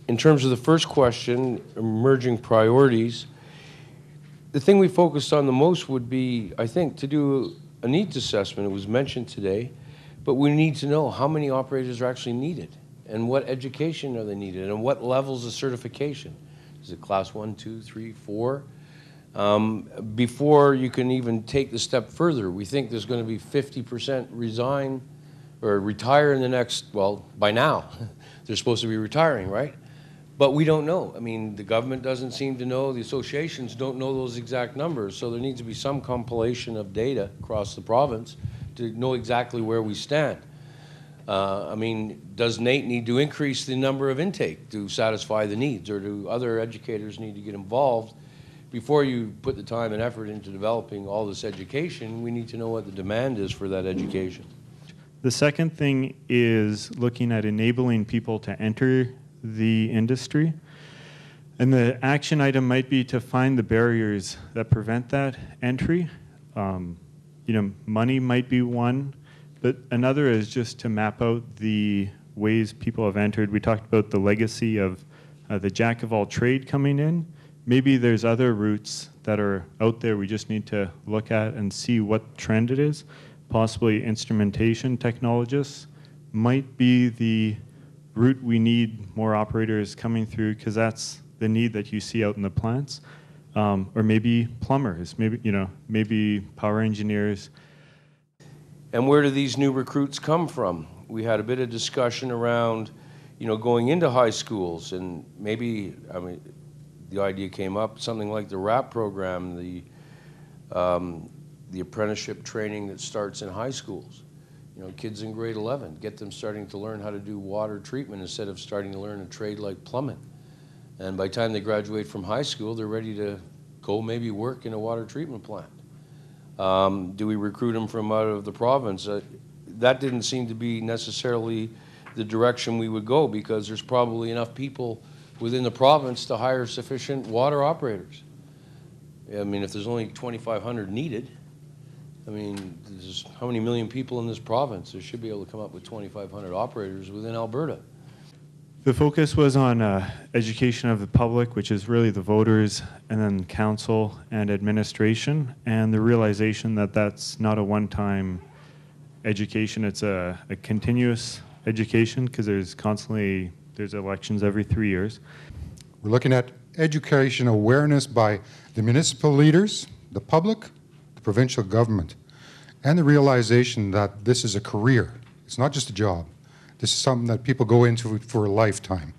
in terms of the first question, emerging priorities, the thing we focused on the most would be, I think, to do a needs assessment. It was mentioned today, but we need to know how many operators are actually needed and what education are they needed and what levels of certification. Is it class 1, 2, 3, 4? Before you can even take the step further, we think there's going to be 50% resign or retire in the next, well, by now, they're supposed to be retiring, right? But we don't know. I mean, the government doesn't seem to know, the associations don't know those exact numbers, so there needs to be some compilation of data across the province to know exactly where we stand. I mean, does NAIT need to increase the number of intake to satisfy the needs, or do other educators need to get involved? Before you put the time and effort into developing all this education, we need to know what the demand is for that education. The second thing is looking at enabling people to enter the industry. And the action item might be to find the barriers that prevent that entry. Money might be one, but another is just to map out the ways people have entered. We talked about the legacy of the jack of all trade coming in. Maybe there's other routes that are out there we just need to look at and see what trend it is. Possibly instrumentation technologists might be the route we need more operators coming through, because that's the need that you see out in the plants. Or maybe plumbers, maybe power engineers. And where do these new recruits come from? We had a bit of discussion around, going into high schools, and maybe, the idea came up, something like the RAP program, the apprenticeship training that starts in high schools. Kids in grade 11, get them starting to learn how to do water treatment instead of starting to learn a trade like plumbing. And by the time they graduate from high school, they're ready to go maybe work in a water treatment plant. Do we recruit them from out of the province? That didn't seem to be necessarily the direction we would go, because there's probably enough people within the province to hire sufficient water operators. If there's only 2,500 needed, there's how many million people in this province? There should be able to come up with 2,500 operators within Alberta. The focus was on education of the public, which is really the voters, and then council and administration, and the realization that that's not a one-time education. It's a continuous education, because there's elections every 3 years. We're looking at education awareness by the municipal leaders, the public, the provincial government, and the realization that this is a career. It's not just a job. This is something that people go into for a lifetime.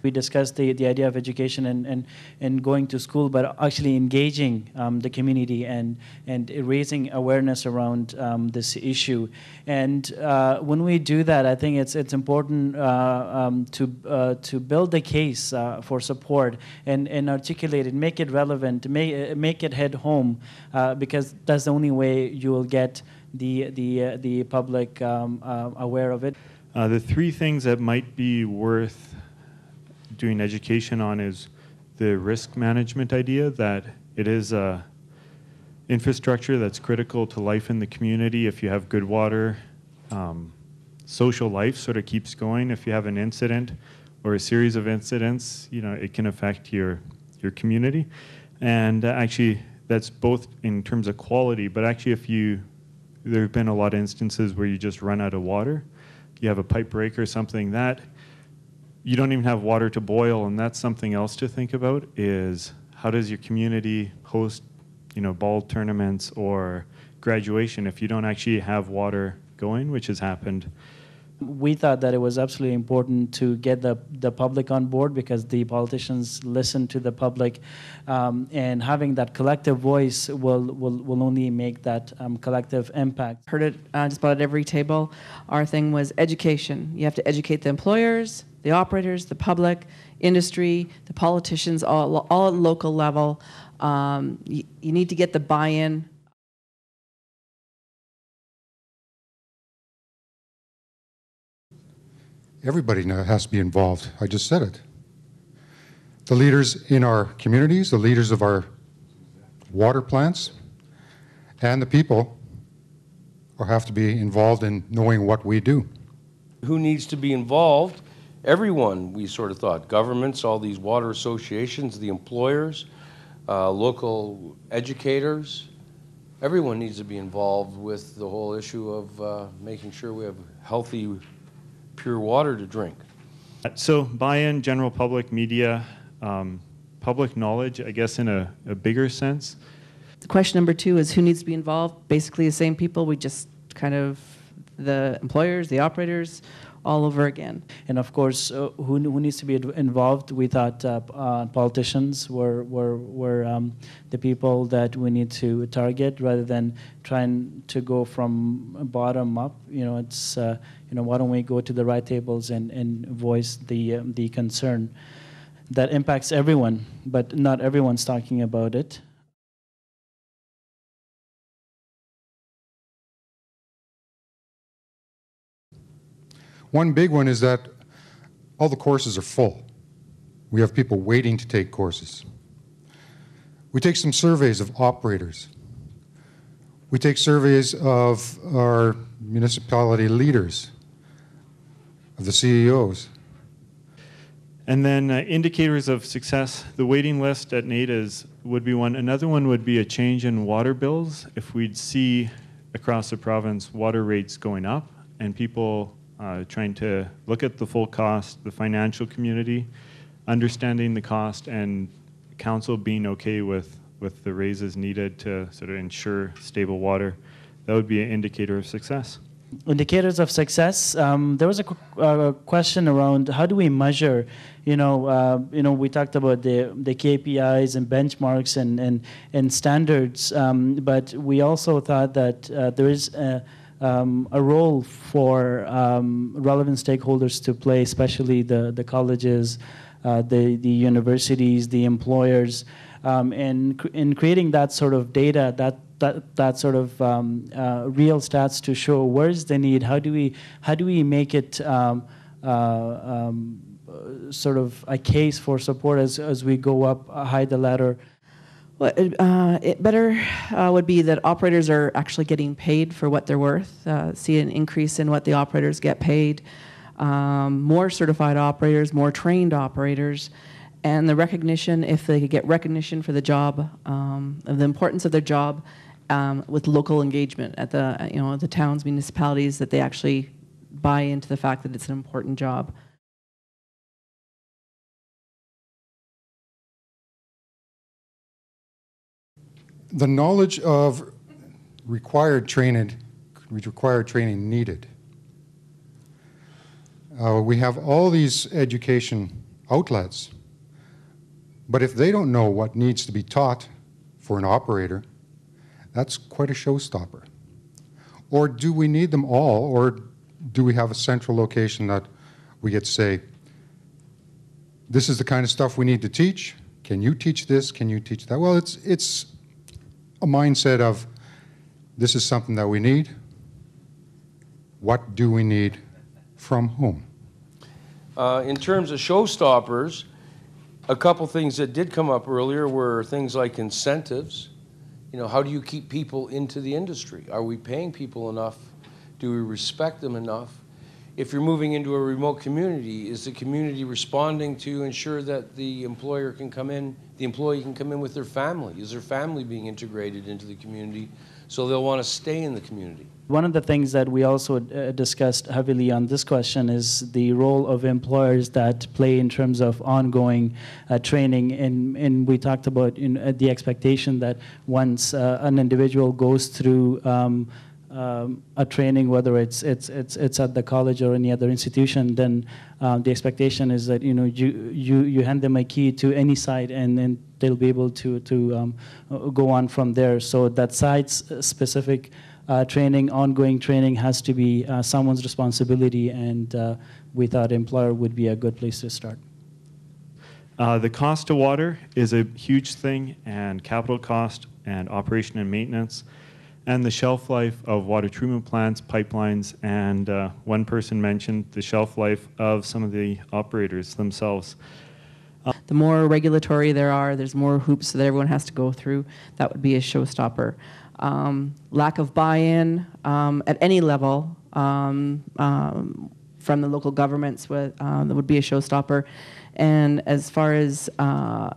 We discussed the idea of education and going to school, but actually engaging the community and raising awareness around this issue. And when we do that, I think it's important to build a case for support and articulate it, make it relevant, make it hit home, because that's the only way you will get the public aware of it. The three things that might be worth doing education on is the risk management idea, that it is a infrastructure that's critical to life in the community. If you have good water, social life sort of keeps going. If you have an incident or a series of incidents, it can affect your community. And actually, that's both in terms of quality, but actually there have been a lot of instances where you just run out of water. You have a pipe break or something that you don't even have water to boil, and that's something else to think about, is how does your community host, ball tournaments or graduation if you don't actually have water going, which has happened. We thought that it was absolutely important to get the public on board, because the politicians listen to the public, and having that collective voice will only make that collective impact. Heard it just about at every table. Our thing was education. You have to educate the employers, the operators, the public, industry, the politicians, all at local level. You need to get the buy-in. Everybody now has to be involved. I just said it. The leaders in our communities, the leaders of our water plants, and the people have to be involved in knowing what we do. Who needs to be involved? Everyone, we sort of thought, governments, all these water associations, the employers, local educators, everyone needs to be involved with the whole issue of making sure we have healthy, pure water to drink. So buy-in, general public, media, public knowledge, I guess in a bigger sense. Question number 2 is who needs to be involved? Basically the same people, we just kind of, the employers, the operators, all over again. And of course, who needs to be involved? We thought politicians were the people that we need to target rather than trying to go from bottom up. It's why don't we go to the right tables and voice the concern that impacts everyone, but not everyone's talking about it. One big one is that all the courses are full. We have people waiting to take courses. We take some surveys of operators. We take surveys of our municipality leaders, of the CEOs. And then indicators of success. The waiting list at NAIT would be one. Another one would be a change in water bills. If we'd see across the province water rates going up and people trying to look at the full cost, the financial community, understanding the cost, and council being okay with the raises needed to sort of ensure stable water, that would be an indicator of success. Indicators of success. There was a question around how do we measure. We talked about the KPIs and benchmarks and standards, but we also thought that there is a role for relevant stakeholders to play, especially the colleges, the universities, the employers, and in creating that sort of data, that sort of real stats to show where's the need, how do we make it sort of a case for support as we go up high the ladder. Well, it better would be that operators are actually getting paid for what they're worth, see an increase in what the operators get paid, more certified operators, more trained operators, and the recognition, if they could get recognition for the job, of the importance of their job with local engagement at the towns, municipalities, that they actually buy into the fact that it's an important job. The knowledge of required training needed. We have all these education outlets, but if they don't know what needs to be taught for an operator, that's quite a showstopper. Or do we need them all, or do we have a central location that we get to say, this is the kind of stuff we need to teach, can you teach this, can you teach that? Well, it's a mindset of, this is something that we need. What do we need from whom? In terms of showstoppers, a couple things that did come up earlier were things like incentives. How do you keep people into the industry? Are we paying people enough? Do we respect them enough? If you're moving into a remote community, is the community responding to ensure that the employee can come in with their family? Is their family being integrated into the community so they'll want to stay in the community? One of the things that we also discussed heavily on this question is the role of employers that play in terms of ongoing training, and we talked about the expectation that once an individual goes through a training, whether it's at the college or any other institution, then the expectation is that you hand them a key to any site, and then they'll be able to go on from there. So that site-specific training, ongoing training, has to be someone's responsibility, and we thought employer would be a good place to start. The cost of water is a huge thing, and capital cost and operation and maintenance, and the shelf life of water treatment plants, pipelines, and one person mentioned the shelf life of some of the operators themselves. The more regulatory there's more hoops that everyone has to go through. That would be a showstopper. Lack of buy-in at any level. from the local governments that would be a showstopper. And as far as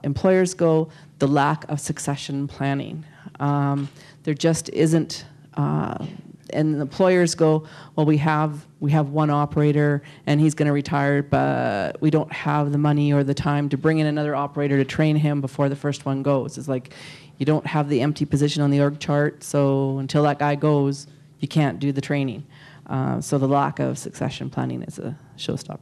employers go, the lack of succession planning. There just isn't, and the employers go, well, we have one operator and he's going to retire, but we don't have the money or the time to bring in another operator to train him before the first one goes. It's like you don't have the empty position on the org chart, so until that guy goes, you can't do the training. So the lack of succession planning is a showstopper.